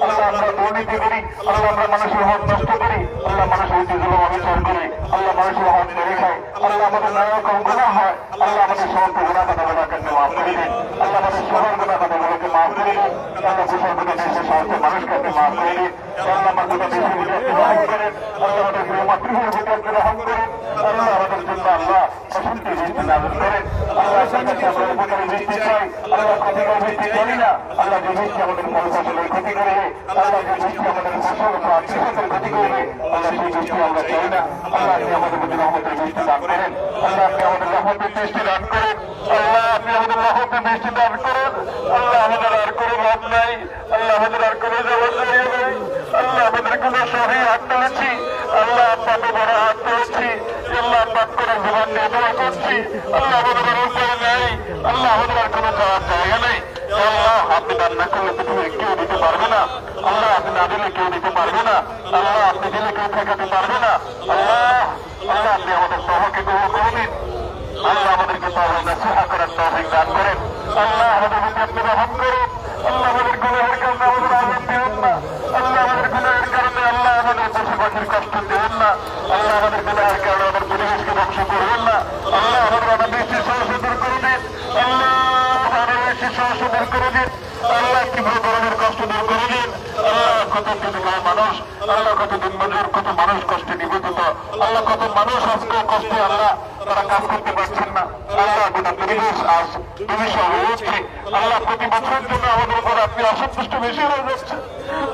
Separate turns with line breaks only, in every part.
আল্লাহ আমরা দুর্নীতি করি, আল্লাহ আমরা মানুষের হক নষ্ট করি, আল্লাহ মানুষের ঐতিহ্য অবিচার করি, আল্লাহ মানুষের হক মেরে খাই, আল্লাহ আমাদের নায়ক গুণা হয়, আল্লাহ আমাদের সমস্ত গুণা কথাগুলোকে মাফ করে দিন, আল্লাহ আমাদের সবার গুণা কথাগুলোকে মাফ করে দিন, আল্লাহ কুশল গুণা দেশের সমস্ত মানুষকে মাফ করে দিন, আল্লাহ আমার গুণা দেশের ভিতরে গ্রহণ করেন, আল্লাহ আমাদের প্রিয় মাতৃভূমির ভিতরে গ্রহণ করেন, আল্লাহ আমাদের জন্য আল্লাহ প্রশান্তি বৃষ্টি নাজল করেন, আল্লাহ আপনার কাছে আমরা উপকারী বৃষ্টি চাই, আল্লাহ ক্ষতিকর বৃষ্টি করি না, আল্লাহ যে বৃষ্টি আমাদের ফল ফসলের ক্ষতি করবে, আল্লাহ যে বৃষ্টি আমাদের ফসল বা কৃষকের ক্ষতি করবে, আল্লাহ সেই বৃষ্টি আমরা চাই না, আল্লাহ আপনি আমাদের প্রতি রহমতের বৃষ্টি দান করেন, আল্লাহ আপনি আমাদের রহমতের বৃষ্টি দান করেন, আল্লাহ আপনি আমাদের রহমতের বৃষ্টি দান করেন, আল্লাহ আমাদের আর কোনো লাভ নাই, আল্লাহ আমাদের আর কোনো জবাবদারি নেই, আল্লাহ আমাদের কোনো সহি হাত তুলেছি, আল্লাহ আপনাকে বড় হাত তুলেছি, আল্লাহ আপনার করে জীবন নিয়ে দোয়া করছি, আল্লাহ আমাদের আর উপায় নেই, আল্লাহ আমাদের আর কোনো যাওয়ার জায়গা নেই, আল্লাহ আপনি দান না করলে পৃথিবীর কেউ দিতে পারবে না, আল্লাহ আপনি না দিলে কেউ দিতে পারবে না, আল্লাহ আপনি দিলে কেউ ঠেকাতে পারবে না, আল্লাহ আল্লাহ আপনি আমাদের তওবাকে কবুল করে নিন, আল্লাহ আমাদেরকে তওবা নসিহত করার তৌফিক দান করেন, আল্লাহ আমাদের প্রতি আপনি রহম করুন, আল্লাহ আমাদের গুনাহের কারণে আমাদের আযাব দিবেন না, আল্লাহ আমাদের গুনাহের কারণে আল্লাহ আমাদের পশু পাখির কষ্ট দিবেন না, আল্লাহ আমাদের গুনাহের কারণে আমাদের পরিবেশকে ধ্বংস করবেন না, আল্লাহ আমাদের অনাবৃষ্টির সমস্যা দূর করে দিন, আল্লাহ অনাবৃষ্টির সমস্যা দূর করে দিন, আল্লাহ তীব্র গরমের কষ্ট দূর করে দিন, আল্লাহ কত দিনগায় মানুষ, আল্লাহ কত দিন মজুর, কত মানুষ কষ্টে নিবেদিত, আল্লাহ কত মানুষ আজকে কষ্টে আল্লাহ তারা কাজ করতে পারছেন না, আল্লাহ গোটা পরিবেশ আজ দুর্বিষহ হয়ে উঠছে, আল্লাহ প্রতি বছরের জন্য আমাদের উপর আপনি অসন্তুষ্ট বেশি হয়ে যাচ্ছেন,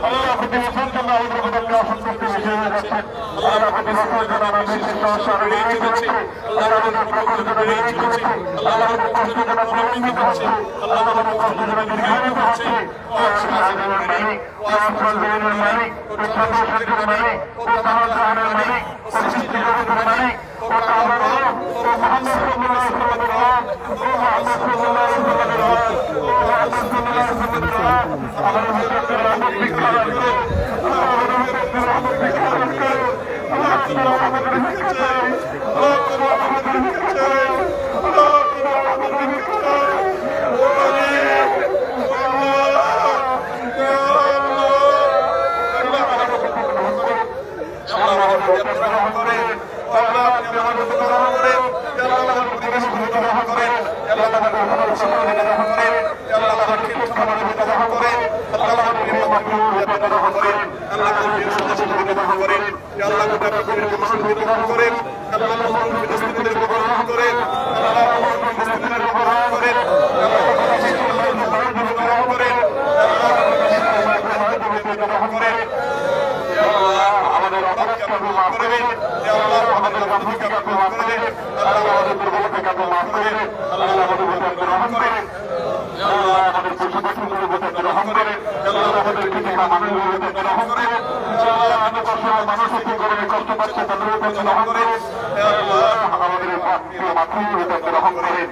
আল্লাহ প্রতি বছরের জন্য আমাদের উপর আপনি অসন্তুষ্ট বেশি হয়ে যাচ্ছেন, আল্লাহ প্রতি বছরের জন্য আমাদের দেশের সমস্যা আরো বেড়েই চলেছে, আল্লাহ আমাদের প্রকল্প যেন বেড়েই চলেছে, আল্লাহ আমাদের কষ্ট যেন প্রলম্বিত হচ্ছে, আল্লাহ আমাদের কষ্ট যেন দীর্ঘায়িত হচ্ছে, মালিক মালিক সর্বশক্তির মালিক সমাজের মালিক সৃষ্টি জগতের মালিক আমাদের অপরাধকে আপনি মাফ করে দিন, আমাদের গাফিলতিকে আপনি মাফ করে দিন, আমাদের দুর্বলতাকে আপনি মাফ করে দিন, আমাদের প্রতি আপনি রহম করেন, আমাদের পশু পাখিগুলোর প্রতি আপনি রহম করেন, আমাদের কৃষিকা মানুষগুলোর প্রতি আপনি রহম করেন, আমাদের অসহায় মানুষ একটু গরমে কষ্ট পাচ্ছে তাদের প্রতি আপনি রহম করেন, আমাদের মাতৃভূমির প্রতি আপনি রহম করেন,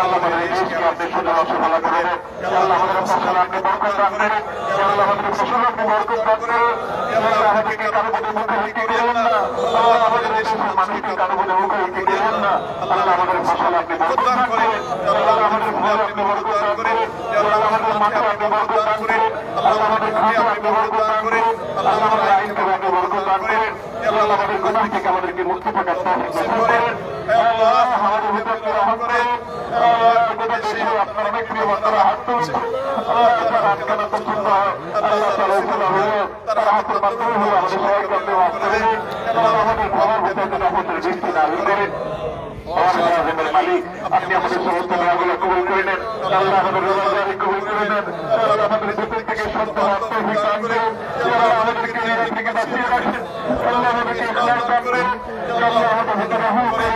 আমাদের এই দেশকে আপনি সুন্দর অসফলা করেন, আমাদের ফসল আপনি বরকত দান করেন, আমাদের ফসল আপনি বরকত দান করেন, আমাদেরকে কারো প্রতি মুখোমুখি করবেন না, আমাদের এই দেশের মানুষকে কারো প্রতি মুখোমুখি করবেন না, আল্লাহ আমাদের ফসল আপনি বরকত দান করেন, আমাদের ফল আপনি বরকত দান করেন, আমাদের মাঠে আপনি বরকত দান করেন, আমাদের ঘাটে আপনি বরকত দান করেন, আমাদের আইনকে আপনি বরকত দান করেন, আমাদের গুনাহ থেকে আমাদেরকে মুক্তি পাওয়ার তৌফিক দান করেন, আমাদের ভিতরে রহম করেন, আপনার অনেক প্রিয় বান্দারা হাত তুলছে, আজকাল পছন্দ হয় আল্লাহ তাআলা হলো তারা হাতের মাধ্যমে হলো আমাদের সবাইকে আপনি মাফ করে দিন, আমাদের ঘরের ভিতরে রহমতের বৃষ্টি নাযিল করেন, মালিক আপনি আমাদের সমস্ত দোয়াগুলো কবুল করে নেন, আল্লাহ আমাদের রোজাদারি কবুল করে নেন, আল্লাহ আমাদের ভিতর থেকে সত্য তৌফিক দান করেন, আমাদেরকে নিজের থেকে বাঁচিয়ে রাখেন, আল্লাহ আমাদেরকে ইখলাস দান করেন, আল্লাহ আমাদের ভিতরে রহম করেন,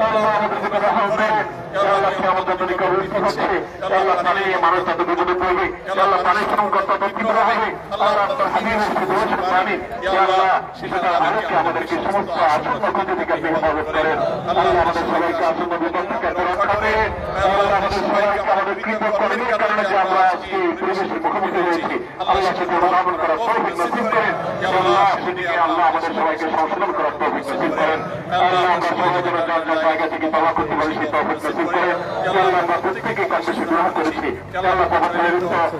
আল্লাহ আমাদের ভিতরে রহম করেন, আল্লাহ আমাদের যদি কবুল হচ্ছে, আল্লাহ পানি মানুষ তাদের বিপদে পড়বে, আল্লাহ পানি সংকট তাদের তীব্র হবে, আল্লাহ আপনার হাবিবের দোষের পানি, আল্লাহ সেটা মানুষকে আমাদেরকে সমস্ত আসন্ন ক্ষতি থেকে আপনি হেফাজত করেন, আল্লাহ আমাদের সবাইকে আসন্ন বিপদ থেকে রক্ষা করেন, আল্লাহ আমাদের সবাইকে আমাদের কৃতজ্ঞতার কারণে যে আমরা আজকে পরিবেশের মুখোমুখি হয়েছি, আল্লাহ সেটি অনুধাবন করার তৌফিক নসিব করেন, আল্লাহ সেটিকে আল্লাহ আমাদের সবাইকে সংশোধন করার তৌফিক নসিব করেন, আল্লাহ আমরা সবাই যেন যার যার জায়গা থেকে তওবা করতে পারি সেই তৌফিক নসিব করেন, আল্লাহ আমরা প্রত্যেকে কম বেশি গ্রহণ করেছি, আল্লাহ আমাদের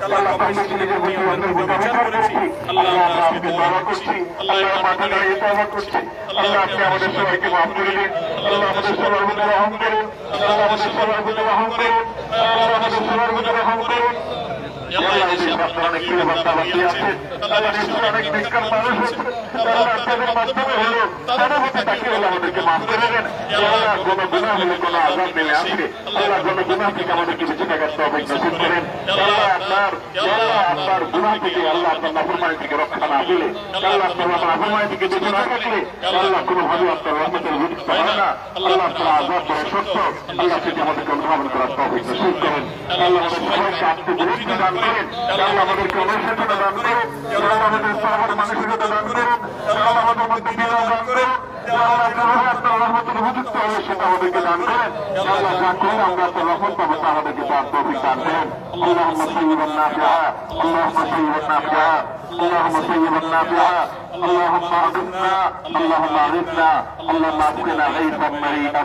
আল্লাহ কম বেশি নিজের বুঝে অন্তর্ভুক্ত করেছি, আল্লাহ আমরা আজকে তওবা করছি, আল্লাহ মাথা দাঁড়িয়ে তওবা করছি। আল্লাহ আপনি আমাদের সবাইকে মাফ করে দিন। আল্লাহ আমাদের সবার উপরে রহম করুন। আল্লাহ আমাদের সবার উপরে রহম করুন। আল্লাহ আমাদের সবার উপরে রহম করুন। অনেক প্রিয় বান্দা বাকি আছে, অনেক বেকার মানুষ আছে, তাদের মাধ্যমে হলো তাদের মধ্যে তাকে হলো আমাদেরকে মাফ করে দেন। আল্লাহ কোনো গুনাহ হলে কোনো আযাব নেমে আসবে, আল্লাহ কোনো গুনাহ থেকে আমাদেরকে বেঁচে থাকার তৌফিক নসিব করেন। আল্লাহ আপনার গুনাহ থেকে, আল্লাহ আপনার নাফরমানি থেকে রক্ষা না পেলে, আল্লাহ আপনার নাফরমানি থেকে বেঁচে না থাকলে আল্লাহ কোনোভাবে আপনার রহমতের উপযুক্ত হয় না। আল্লাহ আপনার আযাব বড় সত্য, আল্লাহ থেকে আমাদেরকে অনুধাবন করার তৌফিক নসিব করেন। আল্লাহ আমাদের সবাইকে আত্মবিরোধী দান করেন, আল্লাহ আমাদেরকে অনুশোচনা দান করেন, আল্লাহ আমাদের সবার মানসিকতা দান করেন, আল্লাহ আমাদের মধ্যে বিনয় দান করেন, আল্লাহ যেভাবে আপনার রহমতের উপযুক্ত হবে সেটা আমাদেরকে দান করেন। আল্লাহ যা করে আমরা আপনার রহমত পাবো তা আমাদেরকে তার তৌফিক দান করেন। اللهم طيبا نافعا، اللهم طيبا نافعا، اللهم طيبا نافعا، اللهم اغثنا، اللهم اغثنا، اللهم اسقنا غيثا مريئا